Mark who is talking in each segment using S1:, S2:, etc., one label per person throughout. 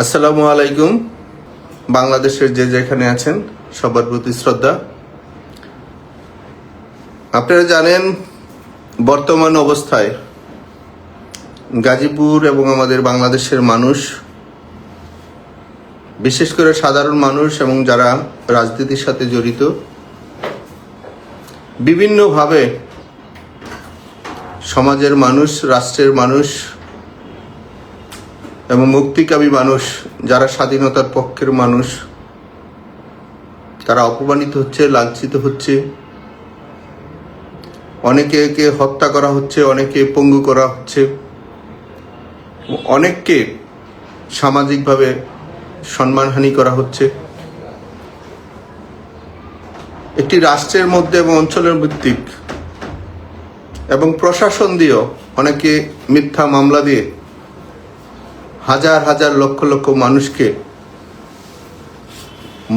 S1: আসসালামু আলাইকুম। বাংলাদেশের যে যেখানে আছেন সবার প্রতি শ্রদ্ধা। আপনারা জানেন বর্তমান অবস্থায় গাজীপুর এবং আমাদের বাংলাদেশের মানুষ, বিশেষ করে সাধারণ মানুষ এবং যারা রাজনীতির সাথে জড়িত, বিভিন্নভাবে সমাজের মানুষ, রাষ্ট্রের মানুষ এবং মুক্তিকামী মানুষ, যারা স্বাধীনতার পক্ষের মানুষ, তারা অপমানিত হচ্ছে, লাঞ্ছিত হচ্ছে। অনেকে হত্যা করা হচ্ছে, অনেকে পঙ্গু করা হচ্ছে, অনেককে সামাজিকভাবে সম্মানহানি করা হচ্ছে। একটি রাষ্ট্রের মধ্যে এবং অঞ্চলের ভিত্তিক এবং প্রশাসন দিয়েও অনেকে মিথ্যা মামলা দিয়ে হাজার হাজার লক্ষ লক্ষ মানুষকে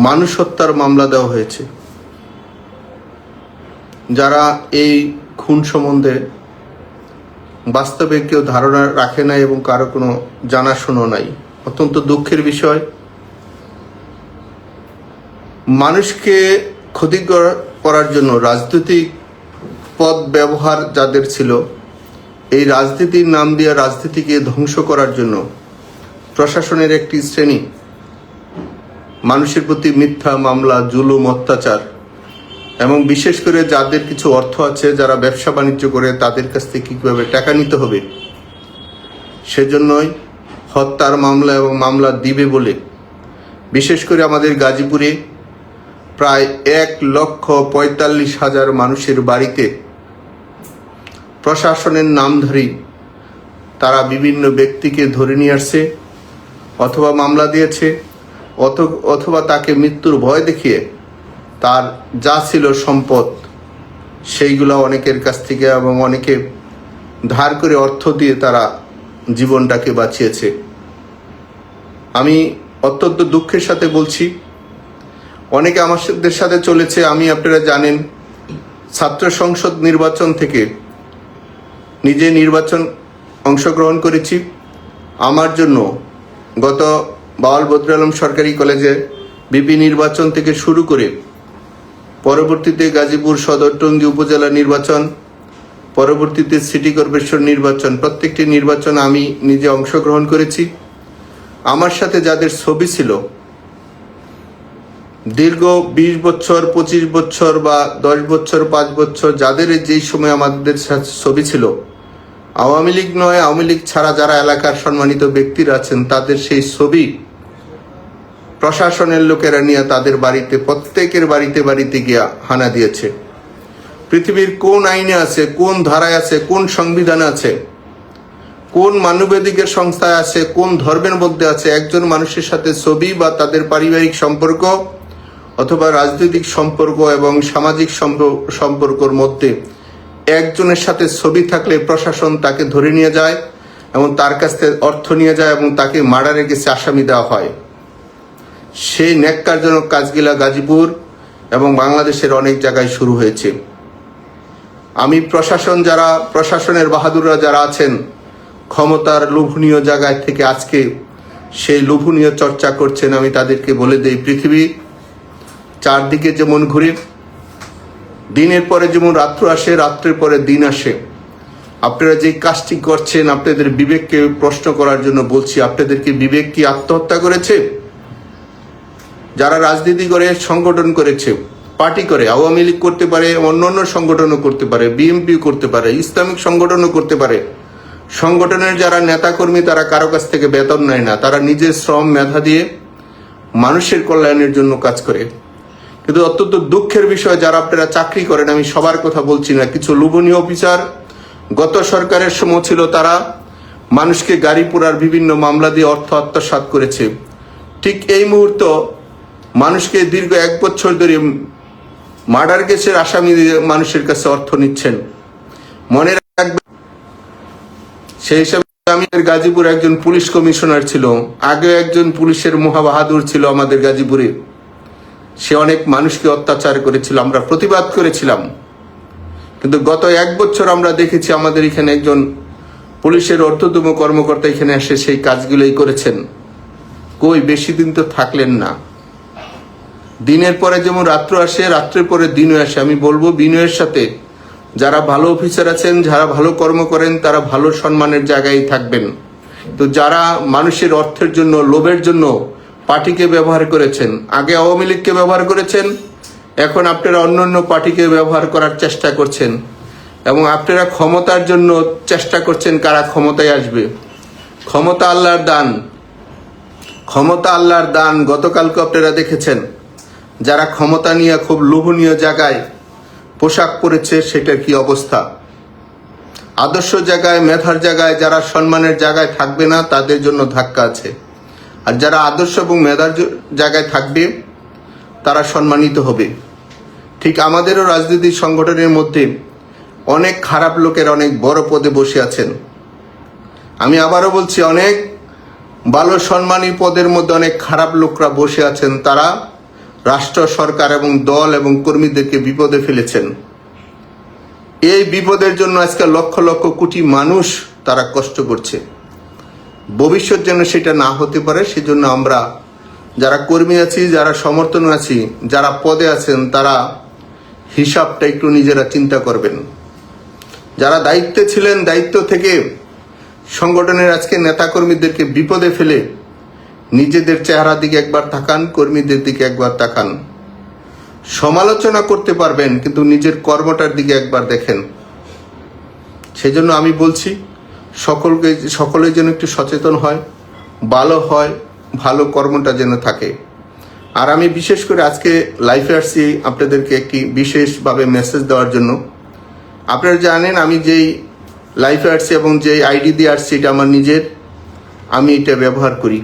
S1: মানুষ হত্যার মামলা দেওয়া হয়েছে। যারা এই খুন সম্বন্ধে বাস্তবে কেউ ধারণা রাখে না এবং কারো কোনো জানাশোনা নাই। অত্যন্ত দুঃখের বিষয়। মানুষকে ক্ষতি করার জন্য রাজনৈতিক পদ ব্যবহার যাদের ছিল, এই রাজনীতির নাম দিয়ে রাজনীতিকে ধ্বংস করার জন্য প্রশাসনের একটি শ্রেণী মানুষের প্রতি মিথ্যা মামলা, জুলুম, অত্যাচার এবং বিশেষ করে যাদের কিছু অর্থ আছে, যারা ব্যবসা বাণিজ্য করে, তাদের কাছ থেকে কীভাবে টাকা নিতে হবে সেজন্যই হত্যার মামলা এবং মামলা দিবে বলে বিশেষ করে আমাদের গাজীপুরে প্রায় 1,45,000 মানুষের বাড়িতে প্রশাসনের নামধারী তারা বিভিন্ন ব্যক্তিকে ধরে নিয়ে আসছে, অথবা মামলা দিয়েছে, অথবা তাকে মৃত্যুর ভয় দেখিয়ে তার যা ছিল সম্পদ সেইগুলো অনেকের কাছ থেকে এবং অনেকে ধার করে অর্থ দিয়ে তারা জীবনটাকে বাঁচিয়েছে। আমি অত্যন্ত দুঃখের সাথে বলছি, অনেকে আমাদের সাথে চলেছে। আমি, আপনারা জানেন, ছাত্র সংসদ নির্বাচন থেকে নিজে নির্বাচন অংশগ্রহণ করেছি। আমার জন্য গত বাউল বদর আলম সরকারি কলেজে বিপি নির্বাচন থেকে শুরু করে পরবর্তীতে গাজীপুর সদর টঙ্গী উপজেলা নির্বাচন, পরবর্তীতে সিটি কর্পোরেশন নির্বাচন, প্রত্যেকটি নির্বাচন আমি নিজে অংশগ্রহণ করেছি। আমার সাথে যাদের ছবি ছিল দীর্ঘ 20 বছর, 25 বছর বা 10 বছর, 5 বছর, যাদের যেই সময় আমাদের সাথে ছবি ছিল, আওয়ামী লীগ নয়, আওয়ামী লীগ ছাড়া যারা এলাকার সম্মানিত ব্যক্তিরা আছেন, তাদের সেই ছবি প্রশাসনের লোকেরা নিয়ে তাদের বাড়িতে, প্রত্যেকের বাড়িতে বাড়িতে গিয়া হানা দিয়েছে। পৃথিবীর কোন আইনে আছে, কোন ধারায় আছে, কোন সংবিধানে আছে, কোন মানবাধিকার সংস্থায় আছে, কোন ধর্মের মধ্যে আছে একজন মানুষের সাথে ছবি বা তাদের পারিবারিক সম্পর্ক অথবা রাজনৈতিক সম্পর্ক এবং সামাজিক সম্পর্কর মধ্যে একজনের সাথে ছবি থাকলে প্রশাসন তাকে ধরে নিয়ে যায় এবং তার কাছ থেকে অর্থ নিয়ে যায় এবং তাকে মার্ডারে গেছে আসামি দেওয়া হয়। সেই ন্যাক্কারজনক কাজগুলা গাজীপুর এবং বাংলাদেশের অনেক জায়গায় শুরু হয়েছে। আমি প্রশাসনের বাহাদুররা যারা আছেন, ক্ষমতার লোভনীয় জায়গায় থেকে আজকে সেই লোভনীয় চর্চা করছেন, আমি তাদেরকে বলে দেই, পৃথিবী চারদিকে যেমন ঘুরে, দিনের পরে যেমন রাত্র আসে, রাত্রের পরে দিন আসে। আপনারা যে কাজটি করছেন, আপনাদের বিবেককে প্রশ্ন করার জন্য বলছি। আপনাদেরকে বিবেক কি আত্মহত্যা করেছে? যারা রাজনীতি করে, সংগঠন করেছে, পার্টি করে, আওয়ামী লীগ করতে পারে, অন্যান্য সংগঠনও করতে পারে, বিএনপি করতে পারে, ইসলামিক সংগঠনও করতে পারে, সংগঠনের যারা নেতাকর্মী তারা কারো কাছ থেকে বেতন নেয় না, তারা নিজের শ্রম মেধা দিয়ে মানুষের কল্যাণের জন্য কাজ করে। কিন্তু অত্যন্ত দুঃখের বিষয়, যারা আপনারা চাকরি করেন, আমি সবার কথা বলছি না, কিছু লোভনীয় অফিসার গত সরকারের সময় ছিল, তারা মানুষকে গাড়ি পোড়ার বিভিন্ন মামলা দিয়ে অর্থ আত্মসাৎ করেছে। ঠিক এই মুহূর্তে মানুষকে দীর্ঘ 1 বছর ধরে মার্ডার কেসের আসামি দিয়ে মানুষের কাছে অর্থ নিচ্ছেন। মনে রাখবেন, সেই হিসাবে আমি গাজীপুর একজন পুলিশ কমিশনার ছিল, আগে একজন পুলিশের মহাবাহাদুর ছিল আমাদের গাজীপুরে। সে অনেক মানুষকে অত্যাচার করেছিল, আমরা প্রতিবাদ করেছিলাম। কিন্তু গত 1 বছর আমরা দেখেছি আমাদের এখানে একজন পুলিশের ঊর্ধ্বতম কর্মকর্তা এখানে এসে সেই কাজগুলোই করেছেন। কই বেশি দিন তো থাকলেন না। দিনের পরে যেমন রাত্র আসে, রাত্রের পরে দিনও আসে। আমি বলবো বিনয়ের সাথে যারা ভালো অফিসার আছেন, যারা ভালো কর্ম করেন, তারা ভালো সম্মানের জায়গায় থাকবেন। তো যারা মানুষের অর্থের জন্য, লোভের জন্য পার্টিকে ব্যবহার করেছেন, আগে আওয়ামী লীগকে ব্যবহার করেছেন, এখন আপনারা অন্য পার্টিকে ব্যবহার করার চেষ্টা করছেন এবং আপনারা ক্ষমতার জন্য চেষ্টা করছেন কারা ক্ষমতায় আসবে। ক্ষমতা আল্লাহর দান, ক্ষমতা আল্লাহর দান। গতকালকে আপনারা দেখেছেন যারা ক্ষমতা নিয়ে খুব লোভনীয় জায়গায় পোশাক পরেছে, সেটার কি অবস্থা। আদর্শ জায়গায়, মেধার জায়গায় যারা সম্মানের জায়গায় থাকবে না, তাদের জন্য ধাক্কা আছে। আর যারা আদর্শ এবং মেধার জায়গায় থাকবে তারা সম্মানিত হবে। ঠিক আমাদেরও রাজনৈতিক সংগঠনের মধ্যে অনেক খারাপ লোকের অনেক বড় পদে বসে আছেন। আমি আবারও বলছি, অনেক ভালো সম্মানী পদের মধ্যে অনেক খারাপ লোকরা বসে আছেন। তারা রাষ্ট্র, সরকার এবং দল এবং কর্মীদেরকে বিপদে ফেলেছেন। এই বিপদের জন্য আজকে লক্ষ লক্ষ কোটি মানুষ তারা কষ্ট করছে। ভবিষ্যৎ যেন সেটা না হতে পারে, সেজন্য আমরা যারা কর্মী আছি, যারা সমর্থন আছি, যারা পদে আছেন, তারা হিসাবটা একটু নিজেরা চিন্তা করবেন। যারা দায়িত্বে ছিলেন, দায়িত্ব থেকে সংগঠনের আজকে নেতাকর্মীদেরকে বিপদে ফেলে নিজেদের চেহারা দিকে একবার তাকান, কর্মীদের দিকে একবার তাকান। সমালোচনা করতে পারবেন, কিন্তু নিজের কর্মটার দিকে একবার দেখেন। সেজন্য আমি বলছি সকলে যেন একটু সচেতন হয়, ভালো কর্মটা যেন থাকে। আর আমি বিশেষ করে আজকে লাইফে আসছি আপনাদেরকে একটি বিশেষভাবে মেসেজ দেওয়ার জন্য। আপনারা জানেন আমি যেই লাইফে আসছি এবং যেই আইডি দিয়ে আসছি, এটা আমার নিজের, আমি এটা ব্যবহার করি।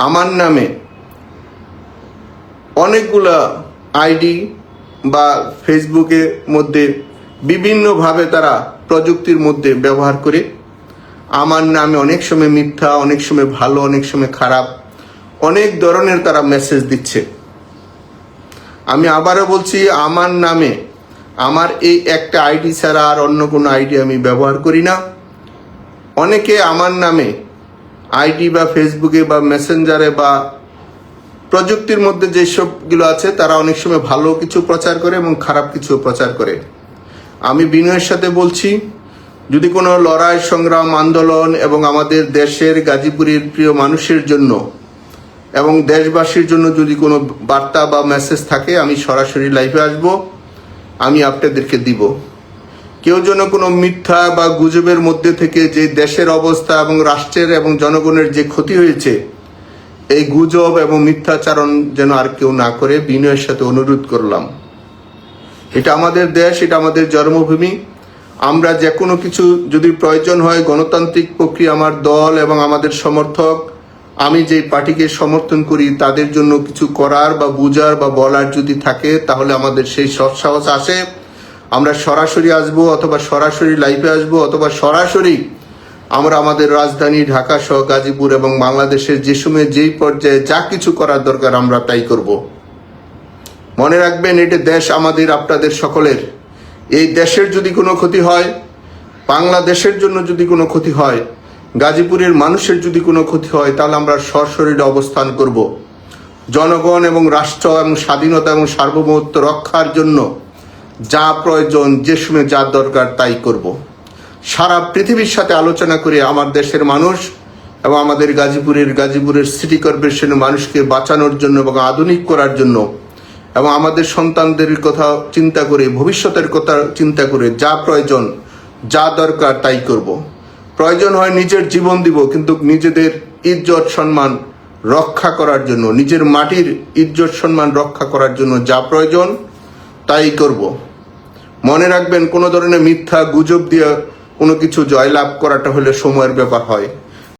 S1: আমার নামে অনেকগুলা আইডি বা ফেসবুকের মধ্যে বিভিন্নভাবে তারা প্রযুক্তির মধ্যে ব্যবহার করে আমার নামে অনেক সময় মিথ্যা, অনেক সময় ভালো, অনেক সময় খারাপ, অনেক ধরনের তারা মেসেজ দিচ্ছে। আমি আবারও বলছি, আমার নামে, আমার এই একটা আইডি ছাড়া আর অন্য কোনো আইডি আমি ব্যবহার করি না। অনেকে আমার নামে আইডি বা ফেসবুকে বা মেসেঞ্জারে বা প্রযুক্তির মধ্যে যেসবগুলো আছে, তারা অনেক সময় ভালো কিছু প্রচার করে এবং খারাপ কিছু প্রচার করে। আমি বিনয়ের সাথে বলছি, যদি কোনো লড়াই, সংগ্রাম, আন্দোলন এবং আমাদের দেশের, গাজীপুরের প্রিয় মানুষের জন্য এবং দেশবাসীর জন্য যদি কোনো বার্তা বা মেসেজ থাকে, আমি সরাসরি লাইভে আসব, আমি আপনাদেরকে দিব। কেউ যেন কোনো মিথ্যা বা গুজবের মধ্যে থেকে যে দেশের অবস্থা এবং রাষ্ট্রের এবং জনগণের যে ক্ষতি হয়েছে, এই গুজব এবং মিথ্যাচারণ যেন আর কেউ না করে, বিনয়ের সাথে অনুরোধ করলাম। এটা আমাদের দেশ, এটা আমাদের জন্মভূমি। আমরা যে কোনো কিছু যদি প্রয়োজন হয়, গণতান্ত্রিক প্রক্রিয়া, আমার দল এবং আমাদের সমর্থক, আমি যে পার্টিকে সমর্থন করি, তাদের জন্য কিছু করার বা বুঝার বা বলার যদি থাকে, তাহলে আমাদের সেই সৎসাহস আসে। আমরা সরাসরি আসবো, অথবা সরাসরি লাইভে আসবো, অথবা সরাসরি আমরা আমাদের রাজধানী ঢাকা সহ গাজীপুর এবং বাংলাদেশের যে সময় যেই পর্যায়ে যা কিছু করার দরকার আমরা তাই করব। মনে রাখবেন, এটা দেশ আমাদের, আপনাদের সকলের। এই দেশের যদি কোনো ক্ষতি হয়, বাংলাদেশের জন্য যদি কোনো ক্ষতি হয়, গাজীপুরের মানুষের যদি কোনো ক্ষতি হয়, তাহলে আমরা সশরীরে অবস্থান করব। জনগণ এবং রাষ্ট্র এবং স্বাধীনতা এবং সার্বভৌমত্ব রক্ষার জন্য যা প্রয়োজন, যে সময় যা দরকার তাই করব। সারা পৃথিবীর সাথে আলোচনা করে আমার দেশের মানুষ এবং আমাদের গাজীপুরের সিটি কর্পোরেশনের মানুষকে বাঁচানোর জন্য এবং আধুনিক করার জন্য এবং আমাদের সন্তানদের কথা চিন্তা করে, ভবিষ্যতের কথা চিন্তা করে যা প্রয়োজন, যা দরকার তাই করব। প্রয়োজন হয় নিজের জীবন দিব, কিন্তু নিজেদের ইজ্জত সম্মান রক্ষা করার জন্য, নিজের মাটির ইজ্জত সম্মান রক্ষা করার জন্য যা প্রয়োজন তাই করব। মনে রাখবেন, কোনো ধরনের মিথ্যা গুজব দিয়ে কোনো কিছু জয়লাভ করাটা হলে সময়ের ব্যাপার হয়।